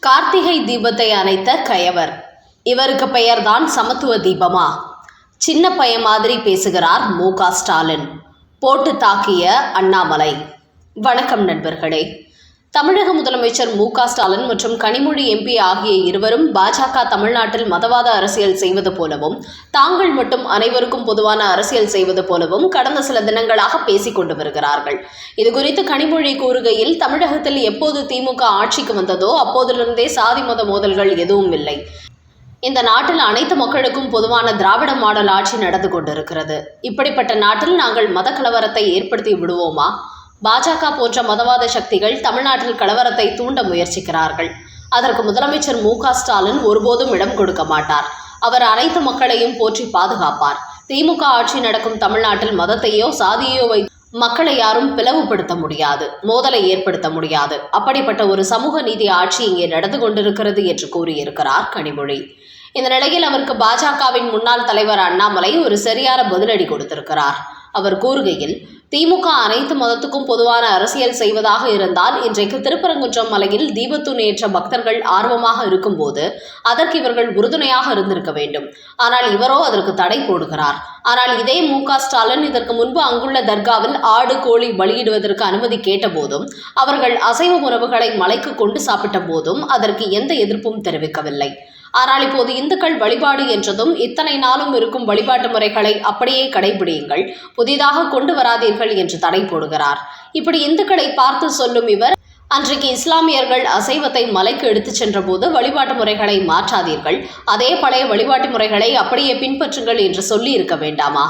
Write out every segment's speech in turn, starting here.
கார்த்திகை தீபத்தை அணைத்த கயவர். இவருக்கு பெயர்தான் சமத்துவ தீபமா? சின்ன பையன் மாதிரி பேசுகிறார் மு.க. ஸ்டாலின். போட்டு தாக்கிய அண்ணாமலை. வணக்கம் நண்பர்களே. தமிழக முதலமைச்சர் மு.க. ஸ்டாலின் மற்றும் கனிமொழி எம்பி ஆகிய இருவரும் பாஜக தமிழ்நாட்டில் மதவாத அரசியல் செய்வது போலவும் தாங்கள் மட்டும் அனைவருக்கும் பொதுவான அரசியல் செய்வது போலவும் கடந்த சில தினங்களாக பேசிக் கொண்டு வருகிறார்கள். இதுகுறித்து கனிமொழி கூறுகையில், தமிழகத்தில் எப்போது திமுக ஆட்சிக்கு வந்ததோ அப்போதிலிருந்தே சாதி மத மோதல்கள் எதுவும் இல்லை. இந்த நாட்டில் அனைத்து மக்களுக்கும் பொதுவான திராவிட மாடல் ஆட்சி நடந்து கொண்டிருக்கிறது. இப்படிப்பட்ட நாட்டில் நாங்கள் மத கலவரத்தை ஏற்படுத்தி விடுவோமா? பாஜக போன்ற மதவாத சக்திகள் தமிழ்நாட்டில் கலவரத்தை தூண்ட முயற்சிக்கிறார்கள். அதற்கு முதலமைச்சர் மு.க. ஸ்டாலின் ஒருபோதும் இடம் கொடுக்க மாட்டார். அவர் அனைத்து மக்களையும் போற்றி பாதுகாப்பார். திமுக ஆட்சி நடக்கும் தமிழ்நாட்டில் மதத்தையோ சாதியோ மக்களை யாரும் பிளவுபடுத்த முடியாது, மோதலை ஏற்படுத்த முடியாது. அப்படிப்பட்ட ஒரு சமூக நீதி ஆட்சி இங்கே நடந்து கொண்டிருக்கிறது என்று கூறியிருக்கிறார் கனிமொழி. இந்த நிலையில் அவருக்கு பாஜகவின் முன்னாள் தலைவர் அண்ணாமலை ஒரு சரியான பதிலடி கொடுத்திருக்கிறார். அவர் கூறுகையில், திமுக அனைத்து மதத்துக்கும் பொதுவான அரசியல் செய்வதாக இருந்தால் இன்றைக்கு திருப்பரங்குன்றம் மலையில் தீபத்தூண் ஏற்ற பக்தர்கள் ஆர்வமாக இருக்கும்போது அதற்கு இவர்கள் உறுதுணையாக இருந்திருக்க வேண்டும். ஆனால் இவரோ அதற்கு தடை போடுகிறார். ஆனால் இதே மு.க. ஸ்டாலின் இதற்கு முன்பு அங்குள்ள தர்காவில் ஆடு கோழி பலியிடுவதற்கு அனுமதி கேட்ட போதும் அவர்கள் அசைவ உணவுகளை மலைக்கு கொண்டு சாப்பிட்ட போதும் அதற்கு எந்த எதிர்ப்பும் தெரிவிக்கவில்லை. ஆனால் இப்போது இந்துக்கள் வழிபாடு என்றதும் இத்தனை நாளும் இருக்கும் வழிபாட்டு முறைகளை அப்படியே கடைபிடியுங்கள், புதிதாக கொண்டு வராதீர்கள் என்று தடை போடுகிறார். இப்படி இந்துக்களை பார்த்து சொல்லும் இவர், அன்றைக்கு இஸ்லாமியர்கள் அசைவத்தை மலைக்கு எடுத்துச் சென்ற போது வழிபாட்டு முறைகளை மாற்றாதீர்கள், அதே பழைய வழிபாட்டு முறைகளை அப்படியே பின்பற்றுங்கள் என்று சொல்லி இருக்க வேண்டாமா?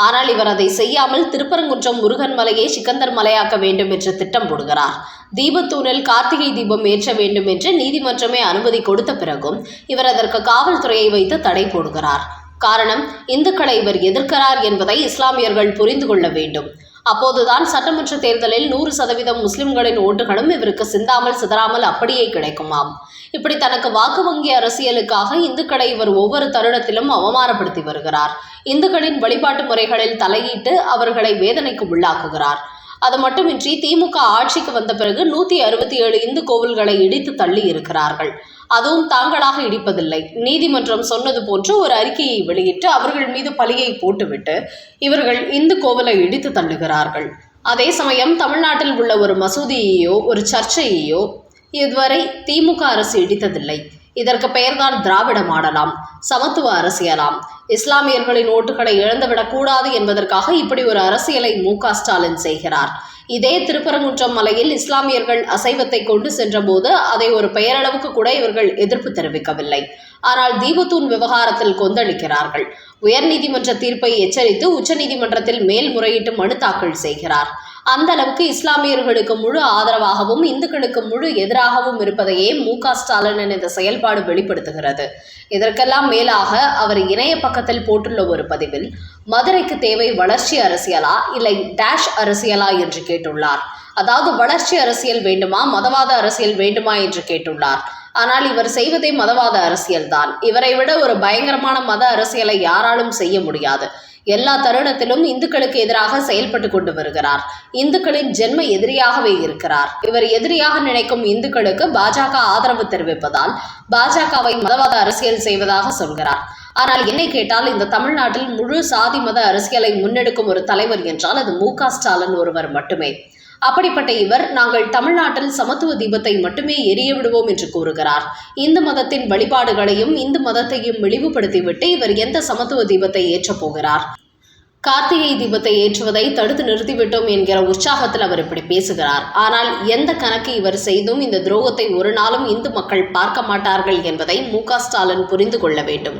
ஆனால் இவர் அதை செய்யாமல் திருப்பரங்குன்றம் முருகன் மலையை சிக்கந்தர் மலையாக்க வேண்டும் என்று திட்டம் போடுகிறார். தீபத்தூணில் கார்த்திகை தீபம் ஏற்ற வேண்டும் என்று நீதிமன்றமே அனுமதி கொடுத்த பிறகும் இவர் அதற்கு காவல்துறையை வைத்து தடை போடுகிறார். காரணம், இந்துக்களை இவர் எதிர்க்கிறார் என்பதை இஸ்லாமியர்கள் புரிந்து கொள்ள வேண்டும். அப்போதுதான் சட்டமன்ற தேர்தலில் 100% முஸ்லிம்களின் ஓட்டுகளும் இவருக்கு சிந்தாமல் சிதறாமல் அப்படியே கிடைக்குமாம். இப்படி தனக்கு வாக்கு வங்கி அரசியலுக்காக இந்துக்களை இவர் ஒவ்வொரு தருணத்திலும் அவமானப்படுத்தி வருகிறார். இந்துக்களின் வழிபாட்டு முறைகளில் தலையிட்டு அவர்களை வேதனைக்கு உள்ளாக்குகிறார். அது மட்டுமின்றி திமுக ஆட்சிக்கு வந்த பிறகு 167 இந்து கோவில்களை இடித்து தள்ளி இருக்கிறார்கள். அதுவும் தாங்களாக இடிப்பதில்லை, நீதிமன்றம் சொன்னது போன்று ஒரு அறிக்கையை வெளியிட்டு அவர்கள் மீது பழியை போட்டுவிட்டு இவர்கள் இந்து கோவிலை இடித்து தள்ளுகிறார்கள். அதே சமயம் தமிழ்நாட்டில் உள்ள ஒரு மசூதியையோ ஒரு சர்ச்சையையோ இதுவரை திமுக அரசு இடித்ததில்லை. இதற்கு பெயர்தான் திராவிட மாடலாம், சமத்துவ அரசியலாம். இஸ்லாமியர்களின் ஓட்டுகளை இழந்துவிடக்கூடாது என்பதற்காக இப்படி ஒரு அரசியலை மு.க. ஸ்டாலின் செய்கிறார். இதே திருப்பரங்குன்றம் மலையில் இஸ்லாமியர்கள் அசைவத்தை கொண்டு சென்ற போது அதை ஒரு பெயரளவுக்கு கூட இவர்கள் எதிர்ப்பு தெரிவிக்கவில்லை. ஆனால் தீபத்தூண் விவகாரத்தில் கொந்தளிக்கிறார்கள். உயர்நீதிமன்ற தீர்ப்பை எச்சரித்து உச்சநீதிமன்றத்தில் மேல்முறையீட்டு மனு தாக்கல் செய்கிறார். அந்த அளவுக்கு இஸ்லாமியர்களுக்கு முழு ஆதரவாகவும் இந்துக்களுக்கு முழு எதிராகவும் இருப்பதையே மு.க. ஸ்டாலினின் இந்த செயல்பாடு வெளிப்படுத்துகிறது. இதற்கெல்லாம் மேலாக அவர் இணைய பக்கத்தில் போட்டுள்ள ஒரு பதிவில், மதுரைக்கு தேவை வளர்ச்சி அரசியலா இல்லை டேஷ் அரசியலா என்று கேட்டுள்ளார். அதாவது வளர்ச்சி அரசியல் வேண்டுமா, மதவாத அரசியல் வேண்டுமா என்று கேட்டுள்ளார். ஆனால் இவர் செய்வதே மதவாத அரசியல்தான். இவரை விட ஒரு பயங்கரமான மத அரசியலை யாராலும் செய்ய முடியாது. எல்லா தருணத்திலும் இந்துக்களுக்கு எதிராக செயல்பட்டு கொண்டு வருகிறார். இந்துக்களின் ஜென்ம எதிரியாகவே இருக்கிறார். இவர் எதிரியாக நினைக்கும் இந்துக்களுக்கு பாஜக ஆதரவு தெரிவிப்பதால் பாஜகவை மதவாத அரசியல் செய்வதாக சொல்கிறார். ஆனால் என்னை கேட்டால் இந்த தமிழ்நாட்டில் முழு சாதி மத அரசியலை முன்னெடுக்கும் ஒரு தலைவர் என்றால் அது மு.க. ஸ்டாலின் ஒருவர் மட்டுமே. அப்படிப்பட்ட இவர், நாங்கள் தமிழ்நாட்டில் சமத்துவ தீபத்தை மட்டுமே எரிய விடுவோம் என்று கூறுகிறார். இந்து மதத்தின் வழிபாடுகளையும் இந்து மதத்தையும் இழிவுபடுத்திவிட்டு இவர் எந்த சமத்துவ தீபத்தை ஏற்றப் போகிறார்? கார்த்திகை தீபத்தை ஏற்றுவதை தடுத்து நிறுத்திவிட்டோம் என்கிற உற்சாகத்தில் அவர் இப்படி பேசுகிறார். ஆனால் எந்த கணக்கு இவர் செய்தும் இந்த துரோகத்தை ஒரு நாளும் இந்து மக்கள் பார்க்க மாட்டார்கள் என்பதை மு.க. ஸ்டாலின் புரிந்து கொள்ள வேண்டும்.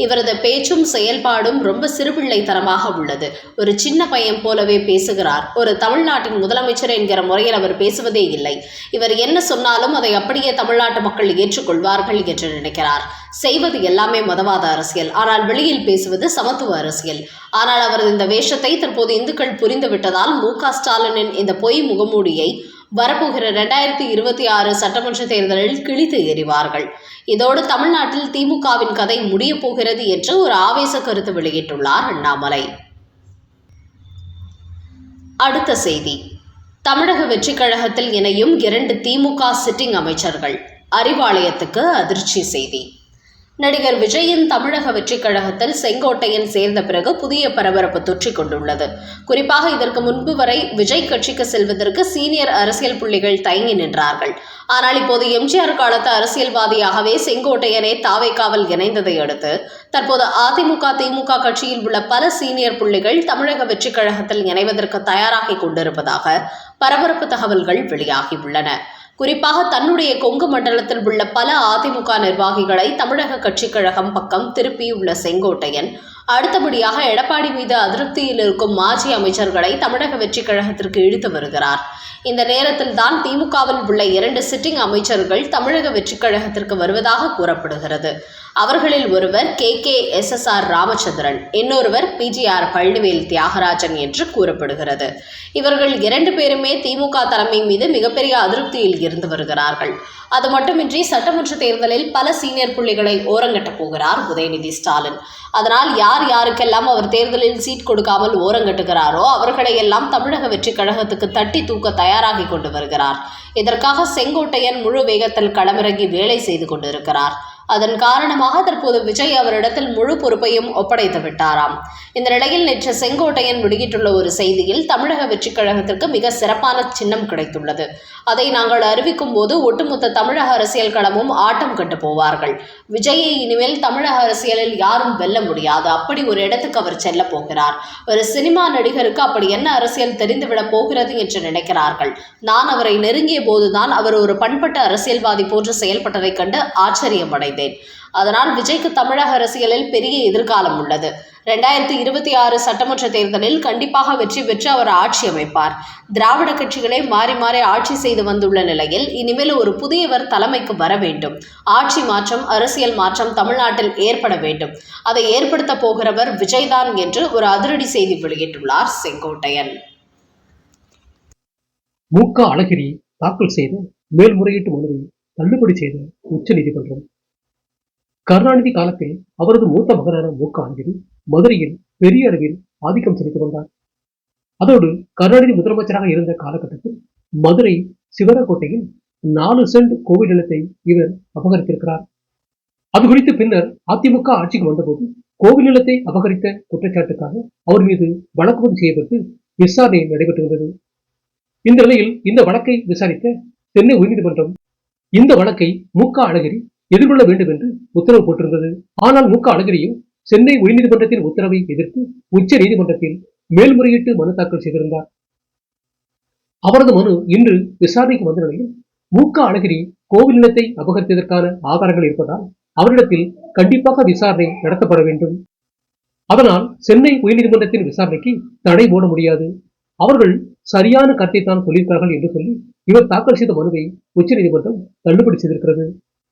இவரது பேச்சும் செயல்பாடும் ரொம்ப சிறுபிள்ளைத்தனமாக உள்ளது. ஒரு சின்ன பையன் போலவே பேசுகிறார். ஒரு தமிழ்நாட்டின் முதலமைச்சர் என்கிற முறையில் அவர் பேசுவதே இல்லை. இவர் என்ன சொன்னாலும் அதை அப்படியே தமிழ்நாட்டு மக்கள் ஏற்றுக்கொள்வார்கள் என்று நினைக்கிறார். செய்வது எல்லாமே மதவாத அரசியல், ஆனால் வெளியில் பேசுவது சமத்துவ அரசியல். ஆனால் அவரது இந்த வேஷத்தை தற்போது இந்துக்கள் புரிந்து விட்டதால் மு.க. ஸ்டாலினின் இந்த பொய் முகமூடியை வரப்போகிற 2026 சட்டமன்ற தேர்தலில் கிழித்து எறிவார்கள். இதோடு தமிழ்நாட்டில் திமுகவின் கதை முடிய போகிறது என்று ஒரு ஆவேச கருத்து வெளியிட்டுள்ளார் அண்ணாமலை. அடுத்த செய்தி. தமிழக வெற்றிக் கழகத்தில் இணையும் 2 திமுக சிட்டிங் அமைச்சர்கள். அறிவாலயத்துக்கு அதிர்ச்சி செய்தி. நடிகர் விஜயின் தமிழக வெற்றிக் கழகத்தில் செங்கோட்டையன் சேர்ந்த பிறகு புதிய பரபரப்பு தொற்றிக் கொண்டுள்ளது. குறிப்பாக இதற்கு முன்பு வரை விஜய் கட்சிக்கு செல்வதற்கு சீனியர் அரசியல் புள்ளிகள் தயங்கி நின்றார்கள். ஆனால் இப்போது எம்ஜிஆர் காலத்து அரசியல்வாதியாகவே செங்கோட்டையனே தாவேகாவில் இணைந்ததை அடுத்து தற்போது அதிமுக திமுக கட்சியில் உள்ள பல சீனியர் புள்ளிகள் தமிழக வெற்றிக் கழகத்தில் இணைவதற்கு தயாராகி கொண்டிருப்பதாக பரபரப்பு தகவல்கள் வெளியாகியுள்ளன. குறிப்பாக தன்னுடைய கொங்கு மண்டலத்தில் உள்ள பல அதிமுக நிர்வாகிகளை தமிழக கட்சிக் கழகம் பக்கம் திருப்பியுள்ள செங்கோட்டையன் அடுத்தபடியாக எடப்பாடி மீது அதிருப்தியில் இருக்கும் மாஜி அமைச்சர்களை தமிழக வெற்றிக் கழகத்திற்கு இழுத்து வருகிறார். இந்த நேரத்தில் தான் திமுகவில் உள்ள 2 சிட்டிங் அமைச்சர்கள் தமிழக வெற்றிக் கழகத்திற்கு வருவதாக கூறப்படுகிறது. அவர்களில் ஒருவர் KKSSR ராமச்சந்திரன், இன்னொருவர் PGR பழனிவேல் தியாகராஜன் என்று கூறப்படுகிறது. இவர்கள் 2 பேருமே திமுக தலைமை மீது மிகப்பெரிய அதிருப்தியில் இருந்து வருகிறார்கள். அது மட்டுமின்றி சட்டமன்ற தேர்தலில் பல சீனியர் புள்ளிகளை ஓரங்கட்டப் போகிறார் உதயநிதி ஸ்டாலின். அதனால் யார் யாருக்கெல்லாம் அவர் தேர்தலில் சீட் கொடுக்காமல் ஓரங்கட்டுகிறாரோ அவர்களை எல்லாம் தமிழக வெற்றிக் கழகத்துக்கு தட்டி தூக்க தயாராகி கொண்டு வருகிறார். இதற்காக செங்கோட்டையன் முழு வேகத்தில் களமிறங்கி வேலை செய்து கொண்டிருக்கிறார். அதன் காரணமாக தற்போது விஜய் அவரிடத்தில் முழு பொறுப்பையும் ஒப்படைத்து விட்டாராம். இந்த நிலையில் நேற்று செங்கோட்டையன் வெளியிட்டுள்ள ஒரு செய்தியில் தமிழக வெற்றிக் கழகத்திற்கு மிக சிறப்பான சின்னம் கிடைத்துள்ளது. அதை நாங்கள் அறிவிக்கும் போது ஒட்டுமொத்த தமிழக அரசியல் களமும் ஆட்டம் கட்டு போவார்கள். விஜயை இனிமேல் தமிழக அரசியலில் யாரும் வெல்ல முடியாது. அப்படி ஒரு இடத்துக்கு அவர் செல்ல போகிறார். ஒரு சினிமா நடிகருக்கு அப்படி என்ன அரசியல் தெரிந்துவிடப் போகிறது என்று நினைக்கிறார்கள். நான் அவரை நெருங்கிய போதுதான் அவர் ஒரு பண்பட்ட அரசியல்வாதி போன்று செயல்பட்டதைக் கண்டு ஆச்சரியமடைந்தேன். அதனால் விஜய்க்கு தமிழக அரசியலில் பெரிய எதிர்காலம் உள்ளது. 2026 சட்டமன்ற தேர்தலில் கண்டிப்பாக வெற்றி பெற்று அவர் ஆட்சி அமைப்பார். திராவிட கட்சிகளை மாறி மாறி ஆட்சி செய்து வந்துள்ள நிலையில் இனிமேல் ஒரு புதியவர் தலைமைக்கு வர வேண்டும். ஆட்சி மாற்றம், அரசியல் மாற்றம் தமிழ்நாட்டில் ஏற்பட வேண்டும். அதை ஏற்படுத்த போகிறவர் விஜய்தான் என்று ஒரு அதிரடி செய்தி வெளியிட்டுள்ளார் செங்கோட்டையன். மு.க. அழகிரி தாக்கல் செய்த மேல்முறையீட்டு மனுவை தள்ளுபடி செய்த உச்சநீதிமன்றம். கருணாநிதி காலத்தில் அவரது மூத்த மகனான மு.க. அழகிரி மதுரையில் பெரிய அளவில் ஆதிக்கம் செலுத்தி வந்தார். அதோடு கருணாநிதி முதலமைச்சராக இருந்த காலகட்டத்தில் மதுரை சிவரக்கோட்டையில் 4 சென்ட் கோவில் நிலத்தை இவர் அபகரித்திருக்கிறார். அது குறித்து பின்னர் அதிமுக ஆட்சிக்கு வந்தபோது கோவில் நிலத்தை அபகரித்த குற்றச்சாட்டுக்காக அவர் மீது வழக்கு பதிவு செய்யப்பட்டு விசாரணை நடைபெற்று வந்தது. இந்த நிலையில் இந்த வழக்கை விசாரித்த சென்னை உயர்நீதிமன்றம் இந்த வழக்கை மு.க. அழகிரி எதிர்கொள்ள வேண்டும் என்று உத்தரவு போட்டிருந்தது. ஆனால் மு.க. அழகிரியும் சென்னை உயர்நீதிமன்றத்தின் உத்தரவை எதிர்த்து உச்ச நீதிமன்றத்தில் மேல்முறையீட்டு மனு தாக்கல் செய்திருந்தார். அவரது மனு இன்று விசாரணைக்கு வந்த நிலையில் மு.க. அழகிரி கோவில் நிலத்தை அபகரித்ததற்கான ஆதாரங்கள் இருப்பதால் அவரிடத்தில் கண்டிப்பாக விசாரணை நடத்தப்பட வேண்டும். அதனால் சென்னை உயர்நீதிமன்றத்தின் விசாரணைக்கு தடை போட முடியாது. அவர்கள் சரியான கருத்தை தான் சொல்லியிருக்கிறார்கள் என்று சொல்லி இவர் தாக்கல் செய்த மனுவை உச்ச நீதிமன்றம் தள்ளுபடி செய்திருக்கிறது.